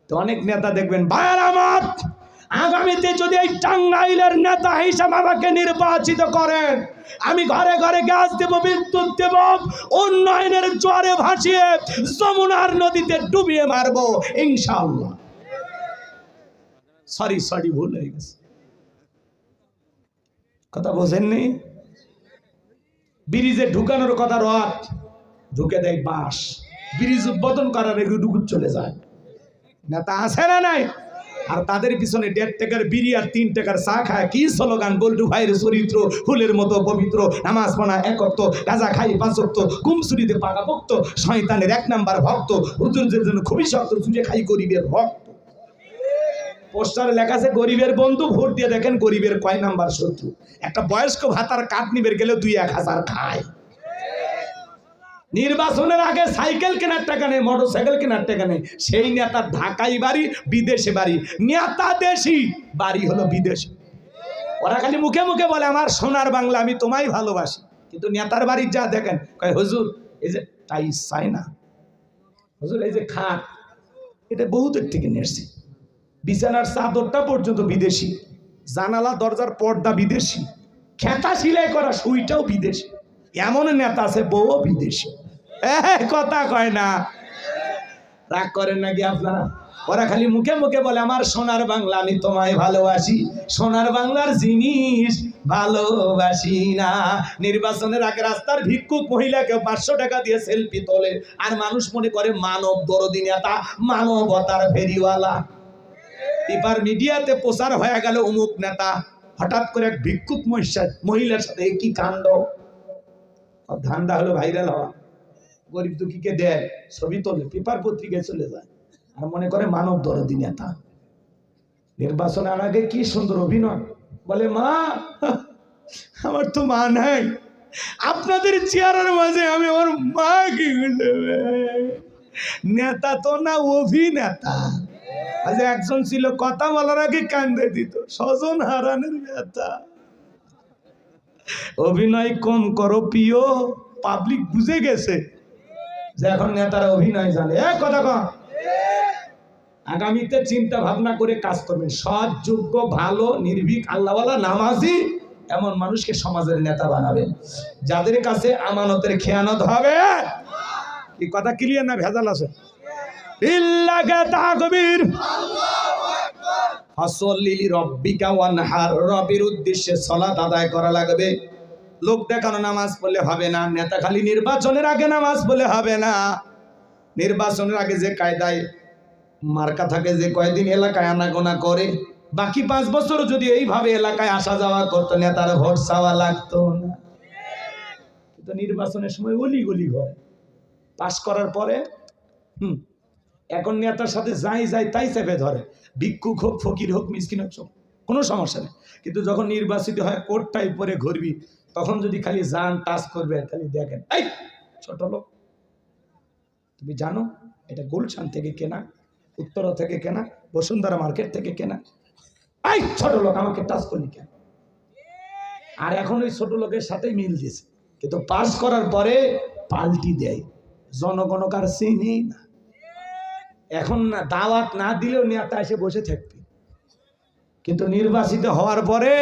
তো অনেক নেতা দেখবেন ভাইয়ের আমার, আগামীতে যদি এই টাঙ্গাইলের নেতা হিসাবে আমাকে নির্বাচিত করেন, আমি ঘরে ঘরে গ্যাস দেব, বিদ্যুৎ দেব, উন্নয়নের জোয়ারে ভাসিয়ে যমুনার নদীতে ডুবিয়ে মারবো ইনশাআল্লাহ। সরি ভুল হয়ে গেছে, কথা বোঝেননি। ব্রিজে ঢুকানোর কথা রথ, ঢুকে দেয় বাঁশ, ব্রিজ উদ্বোধন করার ডুকুট চলে যায়। নেতা আছে না নাই? আর তাদের পিছনে 1.5 টাকার বিড়ি আর 3 টাকার চা খায়, কি স্লোগান, বল্টু ভাইয়ের চরিত্র ফুলের মতো পবিত্র, নামাজ পড়া 1 ওয়াক্ত, গাঁজা খাই 5 ওয়াক্ত, কুমসুরিতে পাকা ভক্ত, শয়তানের 1 নাম্বার ভক্ত, হুজুরদের জন্য খুবই শক্ত, চুজে খাই গরিবের ভক্ত। পোস্টারে লেখা আছে গরিবের বন্ধু, ভোট দিয়ে দেখেন গরিবের কয় নাম্বার শত্রু। একটা বয়স্ক ভাতার কাঠ নিবের গেলে 2-1000 খায়। নির্বাচনের আগে সাইকেল কেনার টাকা নেই, মোটরসাইকেল কেনার টাকা নেই। সেই নেতার ঢাকাই বাড়ি, বিদেশে বাড়ি। নেতা দেশি, বাড়ি হলো বিদেশে। ওরা খালি মুখে মুখে বলে আমার সোনার বাংলা, আমি তোমায় ভালোবাসি, কিন্তু নেতার বাড়ি যা দেখেন কয় হুজুর এই যে টাইস চাই না, হুজুর এই যে খাট এটা বহুদের থেকে নিয়েছি, বিছানার চাদরটা পর্যন্ত বিদেশি, জানালা দরজার পর্দা বিদেশি, খেতা সিলাই করা সুইটাও বিদেশি। এমন নেতা আছে বউ বিদেশি। কথা কয় না, রাগ করেন নাকি আপনারা? ওরা খালি মুখে মুখে বলে আমার সোনার বাংলা, আমি তোমায় ভালোবাসি, সোনার বাংলার জিনিস ভালোবাসি না। নির্বাচনের আগে রাস্তার ভিক্ষুক মহিলাকে 500 টাকা দিয়ে সেলফি তোলে, আর মানুষ মনে করে মানব দরদি নেতা, মানবতার ফেরিওয়ালা। পেপার মিডিয়াতে প্রচার হয়ে গেল অমুক নেতা, হঠাৎ করে এক ভিক্ষুক মহিলার সাথে কি কাণ্ড। ধান্দা হলো ভাইরাল হওয়া, গরিব দুঃখীকে দেয়, ছবি তোলে, পেপার পত্রিকায় চলে যায়, আর মনে করে মানব দরদি নেতা। নির্বাচনের আগে কি সুন্দর অভিনয়, বলে মা আমার তো মা নাই, আপনাদের চেয়ারের মাঝে আমি আমার মা কি নেতা তো না, অভিনেতা। আজ একজন ছিল কথা বলার আগে কান্দে দিত, স্বজন হারানোর নেতা। অভিনয় কম করো প্রিয়, পাবলিক বুঝে গেছে যে এখন নেতারা অভিনয় জানে। কথা কম, আগামীতে চিন্তা ভাবনা করে কাজ করবেন। সৎ, যোগ্য, ভালো, নির্ভীক, আল্লাহওয়ালা, নামাজি এমন মানুষকে সমাজের নেতা বানাবেন, যাদের কাছে আমানতের খেয়ানত হবে। কি কথা ক্লিয়ার না ভেজাল আছে? ইল্লাকা তাকবীর, ফাসল্লি লিরাব্বিকা ওয়ানহার, রবের উদ্দেশ্যে সালাত আদায় করা লাগবে। লোক দেখানো নামাজ পড়লে হবে না, নেতা খালি নির্বাচনের আগে নামাজ পড়লে হবে না। নির্বাচনের আগে যে কায়দায় মার্কা থাকে, যে কয়দিন এলাকায় আনাগোনা করে, বাকি 5 বছর যদি এইভাবে এলাকায় আসা যাওয়া করতো, নেতার ভোট চাওয়া লাগতো না। কিন্তু নির্বাচনের সময় অলি গলি ঘরে পাস করার পরে এখন নেতার সাথে যাই তাই চেপে ধরে, ভিক্ষুক হোক, ফকির হোক, মিসকিন হোক, কোনো সমস্যা নেই। কিন্তু যখন নির্বাচিত হয় কোটটাই পরে ঘুরবি, তখন যদি খালি যান টাচ করবে, খালি দেখেন এই ছোট লোক, তুমি জানো এটা গুলশান থেকে কেনা, উত্তরা থেকে কেনা, বসুন্ধরা মার্কেট থেকে কেনা, এই ছোট লোক আমাকে টাচ করলি কেন? আর এখন ওই ছোট লোকের সাথেই মিল দিয়েছে, কিন্তু পাস করার পরে পাল্টি দেয়, জনগণ কার চিনি না। এখন না দাওয়াত না দিলেও নেতা এসে বসে থাকবে, কিন্তু নির্বাচিত হওয়ার পরে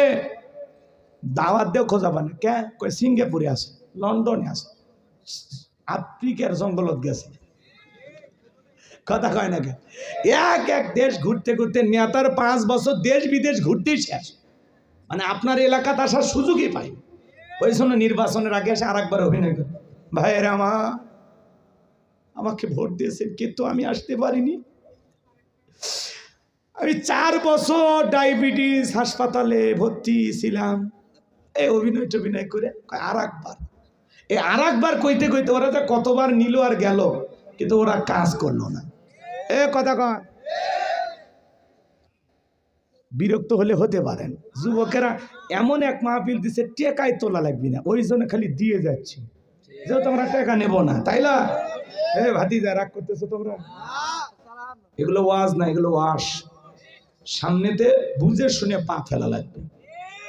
দাওয়াত দিয়েও খোঁজা পানে। কে কই সিঙ্গাপুরে আছে, লন্ডনে আছে, আফ্রিকার জঙ্গলত গেছে। কথা কয় নাকি? এক দেশ ঘুরতে ঘুরতে নেতার 5 বছর দেশ বিদেশ ঘুরতেই শেষ, মানে আপনার এলাকাতে আসার সুযোগই পাই। ওই জন্য নির্বাচনের আগে এসে আরেকবার অভিনয় করে, ভাইয়েরা আমাকে ভোট দিয়েছেন কিন্তু আমি আসতে পারিনি, আমি 4 বছর ডায়াবেটিস হাসপাতালে ভর্তি ছিলাম। এই অভিনয় করে আরেকবার কইতে ওরা তো কতবার নিল আর গেল, কিন্তু ওরা কাজ করলো না। কথা কয়, বিরক্ত হলে হতে পারেন। যুবকেরা এমন এক মাহফিল দিচ্ছে, টেকায় তোলা লাগবে না, ওই জন্য খালি দিয়ে যাচ্ছি, যেহেতু আমরা টাকা নেব না, তাই না? ভাতিজা রাগ করতেছো তোমরা? এগুলো ওয়াজ না, এগুলো ওয়াশ। সামনেতে বুঝে শুনে পা ফেলা লাগবে।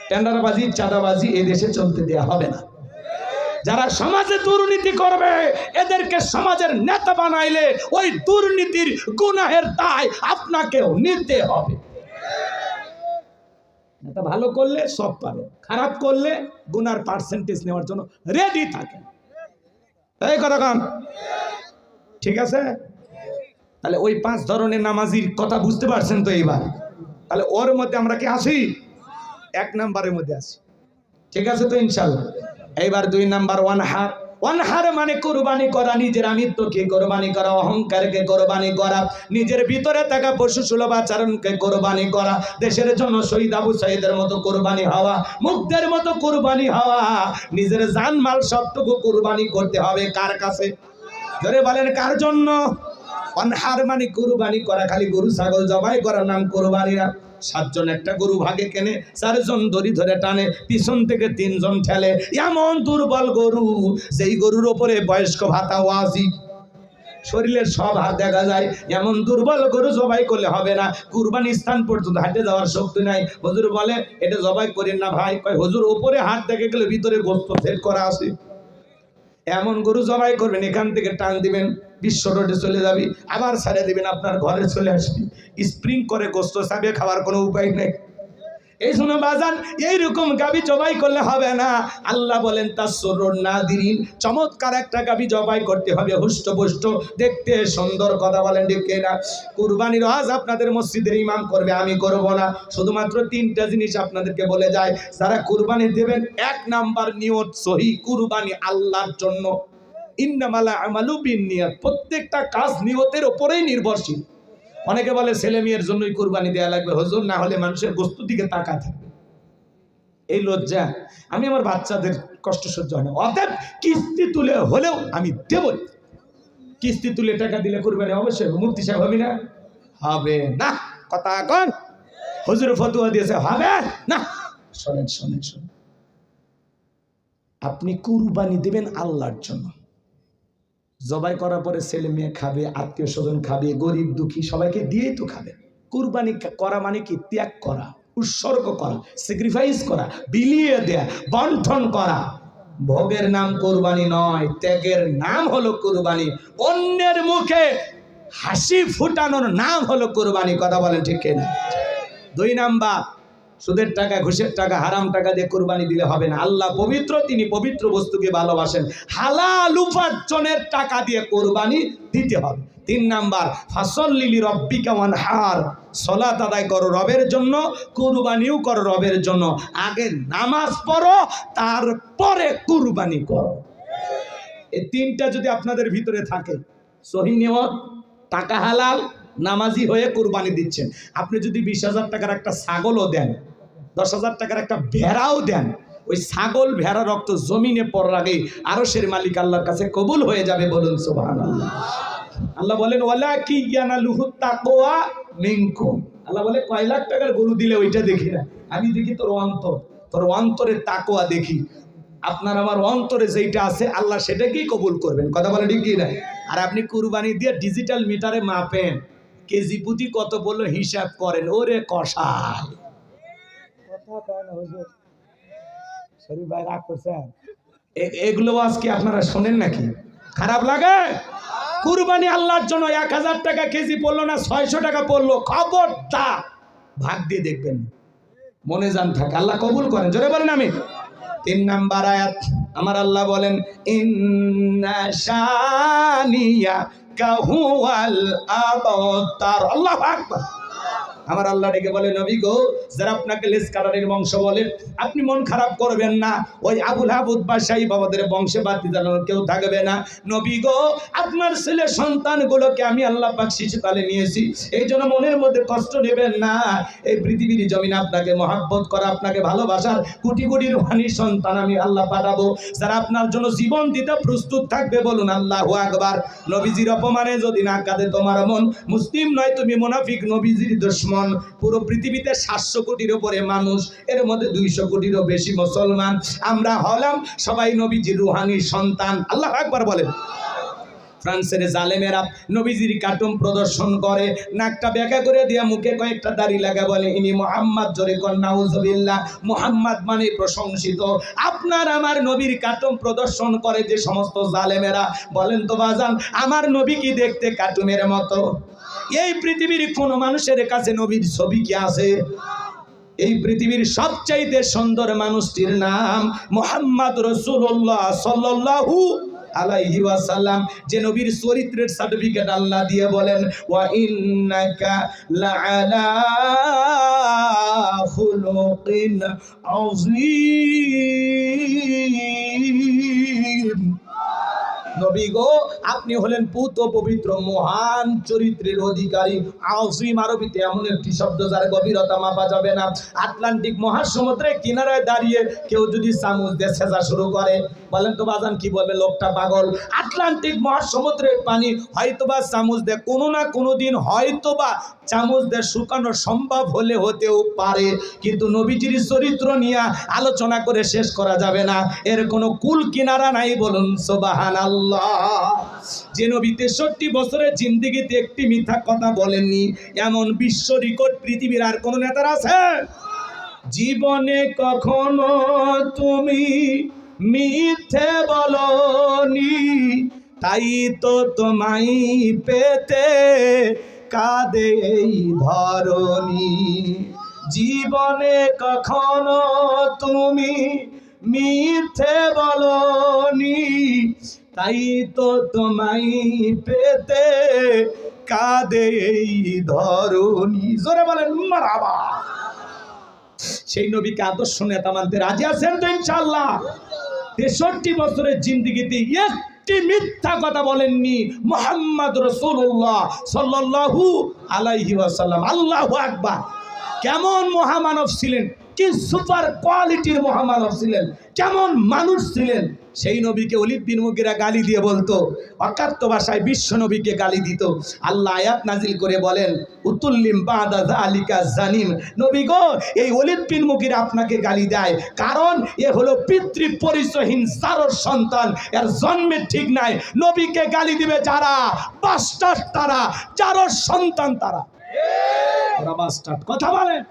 টেন্ডারবাজি, চাঁদাবাজি এই দেশে চলতে দেওয়া হবে না। যারা সমাজে দুর্নীতি করবে এদেরকে সমাজের নেতা বানাইলে ওই দুর্নীতির গুনাহের দায় আপনাকেও নিতে হবে। নেতা ভালো করলে সব পাবে, খারাপ করলে গুনার পার্সেন্টেজ নেওয়ার জন্য রেডি থাকে। এই কথা কাম ঠিক আছে? তাহলে ওই 5 ধরনের নামাজির কথা বুঝতে পারছেন তো এইবার? তাহলে ওর মধ্যে আমরা কি আসি? 1 নাম্বারের মধ্যে আসি, ঠিক আছে তো ইনশাআল্লাহ। এইবার 2 নাম্বার ওয়ানহার। ওয়ানহার মানে কুরবানি করা, নিজের আমিত্বকে কুরবানি করা, অহংকারকে কুরবানি করা, নিজের ভিতরে থাকা পশু সুলভ আচরণকে কুরবানি করা, দেশের জন্য শহীদ আবু সাঈদের মতো কুরবানি হওয়া, মুগ্ধের মতো কুরবানি হওয়া, নিজের জানমাল সবটুকু কুরবানি করতে হবে। কার কাছে? জোরে বলেন কার জন্য? ওয়ানহার মানে কুরবানি করা, খালি গরু ছাগল জবাই করার নাম কুরবানি না। 7 জন একটা গরু ভাগে কেনে, 4 জন দড়ি ধরে টানে, পিছন থেকে 3 জন ঠেলে। এমন দুর্বল গরু, যেই গরুর ওপরে বয়স্ক ভাতা ওয়াজিব, শরীরের সব হাত দেখা যায়। এমন দুর্বল গরু জবাই করলে হবে না। কুরবানি স্থান পর্যন্ত হাঁটে যাওয়ার শক্তি নাই। হুজুর বলে এটা জবাই করেন না ভাই। কয় হুজুর ওপরে হাত দেখে গেলে ভিতরে গোস্ত সেট করা আছে। এমন গরু জবাই করবেন, এখান থেকে টান দিবেন, বিশ্ব রোডে চলে যাবি, আবার ছেড়ে দিবেন, আপনার ঘরে চলে আসবি। স্প্রিং করে গোস্ত চাবিয়ে খাওয়ার কোনো উপায় নেই। এই জন্য বাজান এইরকম গাবি জবাই করলে হবে না। আল্লাহ বলেন তাসরুন নাদিরিন, চমৎকার একটা গাবি জবাই করতে হবে, হুষ্টপুষ্ট, দেখতে সুন্দর। কথা বলেন ঠিক না? কুরবানির হজ আপনাদের মসজিদের ইমাম করবে, আমি করব না। শুধুমাত্র 3টা জিনিস আপনাদেরকে বলে যায়। যারা কুরবানি দেবেন, 1 নাম্বার নিয়ত সহি, কুরবানি আল্লাহর জন্য। ইন্নামাল আমালু বিন্নিয়াত, প্রত্যেকটা কাজ নিয়তের উপরেই নির্ভরশীল। অনেকে বলে ছেলে মেয়ের জন্যই কুরবানি দেওয়া লাগবে হুজুর, না হলে মানুষের বস্তু দিকে তাকায় থাকবে। এই লজ্জা, আমি আমার বাচ্চাদের কষ্ট সহ্য হয় না। অতএব কিস্তি তুলে হলেও আমি দেবই। কিস্তি তুলে টাকা দিলে কুরবানি অবশ্যই মুফতি সাহেব হবে না? হবে না। কথা কন, হুজুর ফতোয়া দিয়েছে হবে না। শোনেন শোনেন শোনেন, আপনি কুরবানি দেবেন আল্লাহর জন্য। জবাই করার পরে ছেলে মেয়ে খাবে, আত্মীয় স্বজন খাবে, গরিব দুঃখী সবাইকে দিয়েই তো খাবে। কুরবানি করা মানে কি? ত্যাগ করা, উৎসর্গ করা, স্যাক্রিফাইস করা, বিলিয়ে দেয়া, বন্টন করা। ভোগের নাম কুরবানি নয়, ত্যাগের নাম হলো কুরবানি। অন্যের মুখে হাসি ফুটানোর নাম হলো কুরবানি। কথা বলেন ঠিক কিনা? 2 নাম্বার, সুদের টাকা, ঘুষের টাকা, হারাম টাকা দিয়ে কুরবানি দিলে হবে না। আল্লাহ পবিত্র, তিনি পবিত্র বস্তুকে ভালোবাসেন। হালাল উপার্জনের টাকা দিয়ে কুরবানি দিতে হবে। 3 নাম্বার, ফাসল্লি লিরাব্বিকা ওয়ানহার, সালাত আদায় করো রবের জন্য, কুরবানিও করো রবের জন্য। আগে নামাজ পড়ো, তারপরে কুরবানি করো। এই 3টা যদি আপনাদের ভিতরে থাকে, সহি নিয়ত, টাকা হালাল, নামাজি হয়ে কুরবানি দিচ্ছেন। আপনি যদি 20,000 টাকার একটা ছাগলও দেন, 10,000 টাকার একটা ভেড়াও দেন, ওই ছাগল ভেড়া রক্ত জমিনে পড়ার আগে আরশের মালিক আল্লাহর কাছে কবুল হয়ে যাবে। বলুন সুবহানাল্লাহ। আল্লাহ বলেন ওয়ালাকি ইয়ানালুহু তাকওয়া মিনকুম। আল্লাহ বলে কয় লাখ টাকার গরু দিলে ওইটা দেখি না, আমি দেখি তোর অন্তর, তোর অন্তরের তাকওয়া দেখি। আপনার আমার অন্তরে যেটা আছে আল্লাহ সেটাকেই কবুল করবেন। কথা বলে ঠিক না? আর আপনি কুরবানি দিয়ে ডিজিটাল মিটারে মাপেন, কেজি প্রতি কত বললো হিসাব করেন। ওরে কষাই এগুলো আজকে আপনারা শোনেন নাকি? খারাপ লাগে? কুরবানি আল্লাহর জন্য। 1000 টাকা কেজি পড়লো না 600 টাকা পড়লো, খবরদার ভাগ দিয়ে দেখবেন, মনে জান থাকে, আল্লাহ কবুল করেন। জোরে বলেন আমি। 3 নাম্বার আয়াত, আমার আল্লাহ বলেন ইন্না শানিয়াকা হুয়াল আবতার। আল্লাহু আকবার। আমার আল্লাহ ডেকে বলে নবী গো, যারা আপনাকে লেস কাটারির বংশ বলে, আপনি মন খারাপ করবেন না। ওই আবুল হাবুদ বাদশাহী বাবাদের বংশে বাতি জ্বালানোর কেউ থাকবে না। নবী গো, আপনার ছেলে সন্তানগুলোকে আমি আল্লাহ পাক শিশুকালে নিয়েছি, এই জন্য মনের মধ্যে কষ্ট নেবেন না। এই পৃথিবীর জমিনে আপনাকে মহাব্বত করা, আপনাকে ভালোবাসার কোটি কোটি রুহানি সন্তান আমি আল্লাহ পাঠাবো, যারা আপনার জন্য জীবন দিতে প্রস্তুত থাকবে। বলুন আল্লাহু আকবার। নবীজির অপমানে যদি না কাঁদে তোমার মন, মুসলিম নয় তুমি মুনাফিক, নবীজির দুশমন। পুরো পৃথিবীতে 700 কোটির উপরে মানুষ, এর মধ্যে 200 কোটিরও বেশি মুসলমান। আমরা হলাম সবাই নবীজির রুহানি সন্তান। আল্লাহু আকবার বলেন। ফ্রান্সের জালেমেরা নবীজির কার্টুন প্রদর্শন করে, নাকটা ব্যাকা করে দিয়া মুখে কয়েকটা দাড়ি লাগা, বলে ইনি মুহাম্মদ, জোরে কর নাউজুবিল্লাহ। মুহাম্মদ মানে প্রশংসিত। আপনার আমার নবীর কার্টুন প্রদর্শন করে যে সমস্ত জালেমেরা, বলেন তো বাজান, আমার নবী কি দেখতে কার্টুনের মতো? এই পৃথিবীর কোন মানুষের কাছে নবীর ছবি কি আছে? এই পৃথিবীর সবচাইতে সুন্দর মানুষটির নাম মুহাম্মদ রাসূলুল্লাহ সাল্লাল্লাহু আলাইহি ওয়াসাল্লাম, যে নবীর চরিত্রের সার্টিফিকেট আল্লাহ দিয়ে বলেন ওয়া ইন্নাকা লাআলা খুলুকিন আযীম। নবী গো, আপনি হলেন পুত পবিত্র মহান চরিত্রের অধিকারী। আযীম আরবিতে এমন একটি শব্দ যার গভীরতা মাপা যাবে না। আটলান্টিক মহাসমুদ্রের কিনারায় দাঁড়িয়ে কেউ যদি চামচ দিয়ে সেজা শুরু করে, বলেন তো বাজান কি বলবে? লোকটা পাগল। আটলান্টিক মহাসমুদ্রের পানি হয়তোবা চামচ দিয়ে কোনো না কোনো দিন হয়তোবা চামচ দিয়ে শুকানো সম্ভব হলে হতেও পারে, কিন্তু নবীজির চরিত্র নিয়ে আলোচনা করে শেষ করা যাবে না। এর কোনো কুল কিনারা নাই, বলুন সুবহানাল্লাহ। যে নবী ৬৩ বছরের জিন্দেগিতে একটি মিথ্যা কথা বলেননি, এমন বিশ্ব রেকর্ড পৃথিবীর আর কোন নেতার আছে? জীবনে কখনো তুমি মিথ্যে বলনি, তাই তো তোমায় পেতে কাঁদে এই ধরণী। জীবনে কখনো তুমি মিথ্যে বলনি, তাই তো তোমায় পেতে কাঁদে এই ধরণী। জোরে বলেন মারহাবা। সেই নবীকে আদর্শ নেতা মানতে রাজি আছেন তো ইনশাআল্লাহ? ৬৩ বছরের জিন্দেগিতে একটি মিথ্যা কথা বলেননি মুহাম্মদ রাসূলুল্লাহ সাল্লাল্লাহু আলাইহি ওয়াসাল্লাম। আল্লাহু আকবার। কেমন মহামানব ছিলেন, কি সুপার কোয়ালিটির মহামানব ছিলেন, কেমন মানুষ ছিলেন। সেই নবীকে ওলীদ বিন মুগীরা গালি দিয়ে বলতো, অকাত্য ভাষায় বিশ্ব নবীকে গালি দিত। আল্লাহ আয়াত নাজিল করে বলেন উতুল্লিম বাদা যালিকা জানিম। নবী গো, এই ওলীদ বিন মুগীরা আপনাকে গালি দেয় কারণ এ হলো পিতৃ পরিচয়হীন জারর সন্তান, এর জন্মের ঠিক নাই। নবীকে গালি দিবে যারা বাস্টার্ড, তারা জারর সন্তান, তারা বাস্টার্ড। কথা বলেন,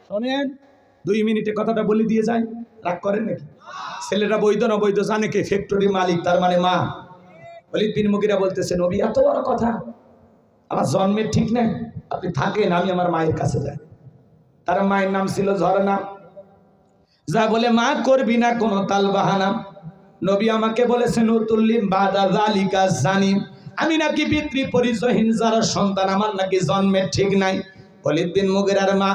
শোনেন 2 মিনিটে কথাটা বলে দিয়ে যায়, রাগ করেন নাকি? ছেলেটা বৈধ না বৈধ জানে কে? ফ্যাক্টরি মালিক, তার মানে মা। ওলীদ বিন মুগীরা বলতেছে নবী এত বড় কথা, আমার জন্মের ঠিক নাই, আপনি থাকেন, আমি আমার মায়ের কাছে যাই। তার মায়ের নাম ছিল ঝরনা। যা বলে মা করবি না কোনো তাল বাহানা। নবী আমাকে বলেছেন উতুল্লিম বাদা যালিকা জানিম, আমি নাকি পিতৃ পরিচয়হীন যারা সন্তান, আমার নাকি জন্মের ঠিক নাই। ওলীদ বিন মুগীরার মা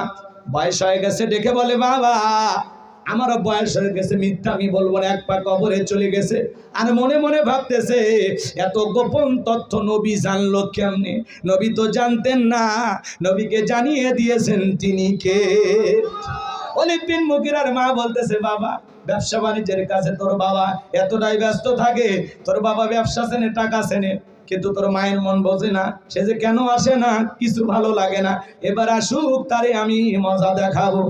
বয়স হয়ে গেছে, ডেকে বলে বাবা আমারও বয়স হয়ে গেছে, মিথ্যা আমি বলবো না, এক পা কবরে চলে গেছে। আর মনে মনে ভাবতেছে এত গোপন তথ্য নবী জানলো কেমনে? নবী তো জানতেন না, নবীকে জানিয়ে দিয়েছেন তিনি কে। ওলীদ বিন মুগীরার মা বলতেছে বাবা ব্যবসা বাণিজ্যের কাছে তোর বাবা এতটাই ব্যস্ত থাকে, তোর বাবা ব্যবসা চেনে, টাকা চেনে, কিন্তু তোর মায়ের মন বোঝে না। সে যে কেন আসে না, কিছু ভালো লাগে না, এবার আসুক, তারে আমি মজা দেখাবো।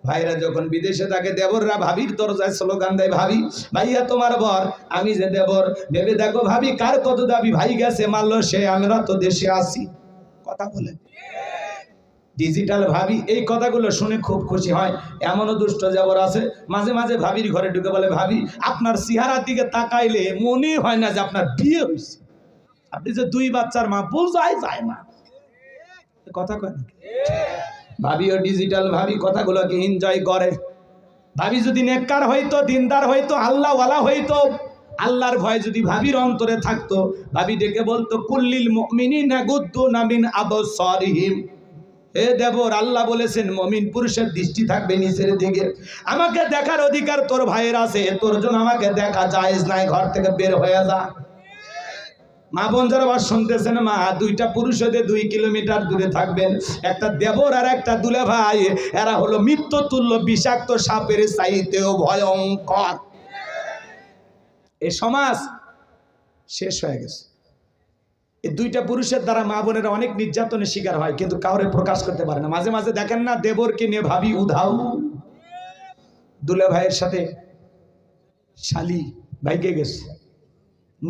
ভাইরা যখন বিদেশে থাকে দেবররা ভাবির দরজায় স্লোগান দেয়, ভাবি ভাইয়া তোমার বর, আমি যে দেবর, ভেবে দেখো ভাবি কার কত দাবি, ভাই গেছে মারলো সে, আমরা তো দেশে আসি। কথা বলে ডিজিটাল ভাবি এই কথাগুলো শুনে খুব খুশি হয়। এমনও দুষ্ট দেবর আছে মাঝে মাঝে ভাবির ঘরে ঢুকে বলে ভাবি আপনার চেহারার দিকে তাকাইলে মনে হয় না যে আপনার বিয়ে হয়েছে, আপনি যে 2 বাচ্চার মা, বোঝাই যায় না। কথা কয় না? ভাবি ও ডিজিটাল ভাবি কথাগুলোকে এনজয় করে। ভাবি যদি নেককার হইতো, দিনদার হইতো, আল্লাহওয়ালা হইতো, আল্লাহর ভয় যদি ভাবির অন্তরে থাকতো, ভাবি ডেকে বলতো কুল্লিল মুমিনিনা গুদ্দুনা মিন আবসারিহিম। হে দেবর, আল্লাহ বলেছেন মুমিন পুরুষের দৃষ্টি থাকবে নিচের দিকে। আমাকে দেখার অধিকার তোর ভাইয়ের আছে, তোর জন্য আমাকে দেখা জায়েজ নাই, ঘর থেকে বের হয়ে যা। মা বোন যারা আবার শুনতেছেন, মা 2টা পুরুষ হতে 2 কিলোমিটার দূরে থাকবেন। একটা দেবর আর একটা দুলা ভাই, এরা হলো মৃত্যু তুল্য বিষাক্ত সাপের চাইতেও ভয়ঙ্কর। এই সমাজ শেষ হয়ে গেছে। এই 2টা পুরুষের দ্বারা মা বোনেরা অনেক নির্যাতনের শিকার হয়, কিন্তু কাউরে প্রকাশ করতে পারে না। মাঝে মাঝে দেখেন না দেবরকে নিয়ে ভাবি উধাও, দুলা ভাইয়ের সাথে শালি ভাইকে গেছে,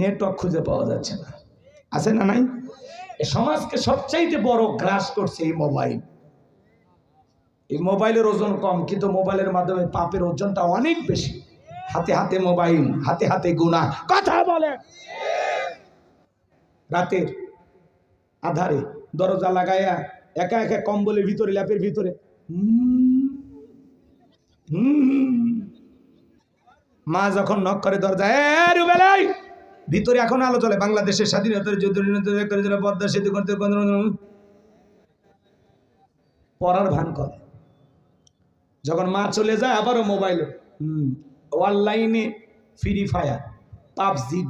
নেটওয়ার্ক খুঁজে পাওয়া যাচ্ছে না, আছে না নাই? এই সমাজকে সবচাইতে বড় গ্রাস করছে এই মোবাইল। এই মোবাইলের ওজন কম, কিন্তু মোবাইলের মাধ্যমে পাপের ওজনটা অনেক বেশি। হাতে হাতে মোবাইল, হাতে হাতে গুনাহ। কথা বলে রাতের আধারে দরজা লাগাইয়া একা একা কম্বলের ভিতরে, ল্যাপের ভিতরে মা যখন নক করে দরজা, রুবেলাই ভিতরে এখন আলো চলে, বাংলাদেশের স্বাধীনতার যুদ্ধ পদ্মা সেতু করতে পড়ার ভান করে। যখন মা চলে যায় আবারও মোবাইল, অনলাইনে ফ্রি ফায়ার,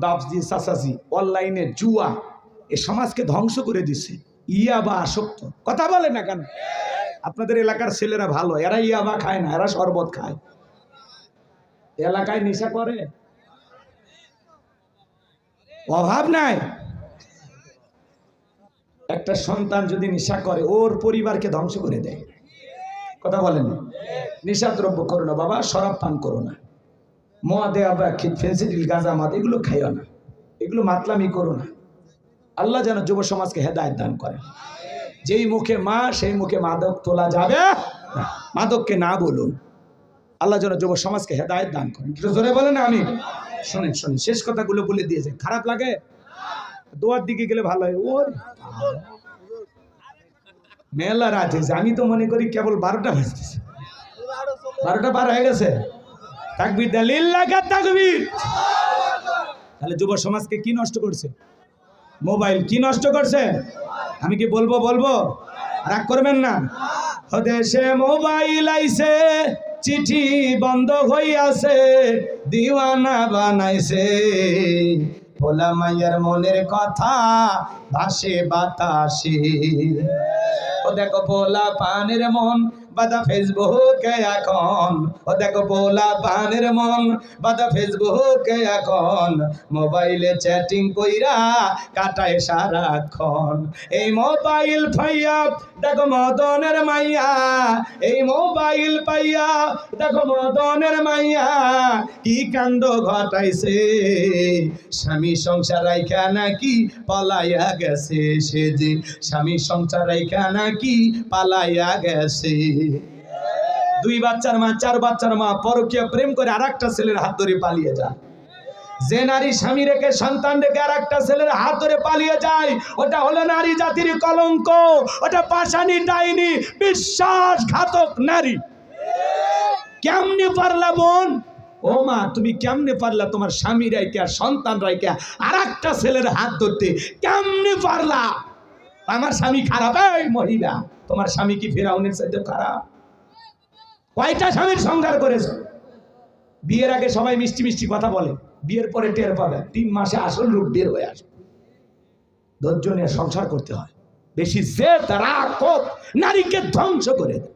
পাবজি সাসাজি, অনলাইনে জুয়া, এ সমাজকে ধ্বংস করে দিছে। ইয়াবা আসক্ত। কথা বলে না কেন? আপনাদের এলাকার ছেলেরা ভালো, এরা ইয়াবা খায় না, এরা শরবত খায়। এলাকায় নেশা করে, অভাব নাই। একটা সন্তান যদি নেশা করে ওর পরিবারকে ধ্বংস করে দেয়। কথা বলেন, নেশা দ্রব্য করো না বাবা, শরাব পান করো না, মদে আবার ফেন্সিডিল গাঁজা মদ এগুলো খাইও না, এগুলো মাতলামি করো না। আল্লাহ যেন যুব সমাজকে হেদায়েত দান করে। যেই মুখে মা সেই মুখে মাদক তোলা যাবে না, মাদককে না বলুন। আল্লাহ যেন যুব সমাজকে হেদায়েত দান করেন। জোরে বলেন আমি। শোনেন শেষ কথাগুলো বলে দিয়েছে, খারাপ লাগে? দোয়ার দিকে গেলে ভালো হয়। ওর মেলা রাত হয়েছে, আমি তো মনে করি কেবল 12টা বাজতেছে, 12টা পার হয়ে গেছে। তাকবীর লিল্লাহ তাকবীর। তাহলে যুব সমাজকে কি নষ্ট করছে? মোবাইল। কি নষ্ট করছে? আমি কি বলবো? রাগ করবেন না। দেশে মোবাইল আইছে, চিঠি বন্ধ হইয়াছে, দিওয়ানা বানাইছে, ভোলা মাইয়ার মনের কথা ভাসে বাতাসে। ও দেখো ভোলা পানের মন বাদা ফেসবুকে এখন, ও দেখো ভোলা পানের মন বাদা ফেসবুকে এখন, মোবাইলে চ্যাটিং কইরা কাটায় সারাক্ষণ। এই মোবাইল পাইয়া দেখো মদনের মাইয়া, এই মোবাইল পাইয়া দেখো মদনের মাইয়া কি কাণ্ড ঘটাইছে। স্বামী সংসার রাইখা নাকি পালাইয়া গেছে, সে যে স্বামী সংসার রাইখা নাকি পালাইয়া গেছে। 2 বাচ্চার মা, 4 বাচ্চার মা পরকীয়া প্রেম করে আরেকটা ছেলের হাত ধরে পালিয়ে যায়। যে নারী স্বামী রেখে সন্তান রেখে আরেকটা ছেলের হাত ধরে পালিয়ে যায়, ওটা হলো নারী জাতির কলঙ্ক, ওটা পাশানি ডাইনি, বিশ্বাসঘাতক নারী। কেমনে পারলা বোন? ও মা, তুমি কেমনে পারলা তোমার স্বামী রাইকে আর সন্তান রাইকে আরেকটা ছেলের হাত ধরতে? কেমনে পারলা? আমার স্বামী খারাপ? এই মহিলা, তোমার স্বামী কি ফিরাউনের চাইতে খারাপ? কয়টা স্বামীর সংসার করেছ? বিয়ের আগে সবাই মিষ্টি মিষ্টি কথা বলে, বিয়ের পরে টের পাবে 3 মাসে আসল রূপ বের হয়ে আসবে। ধৈর্য নিয়ে সংসার করতে হয়। বেশি জেদ রাগ নারীকে ধ্বংস করে দেয়।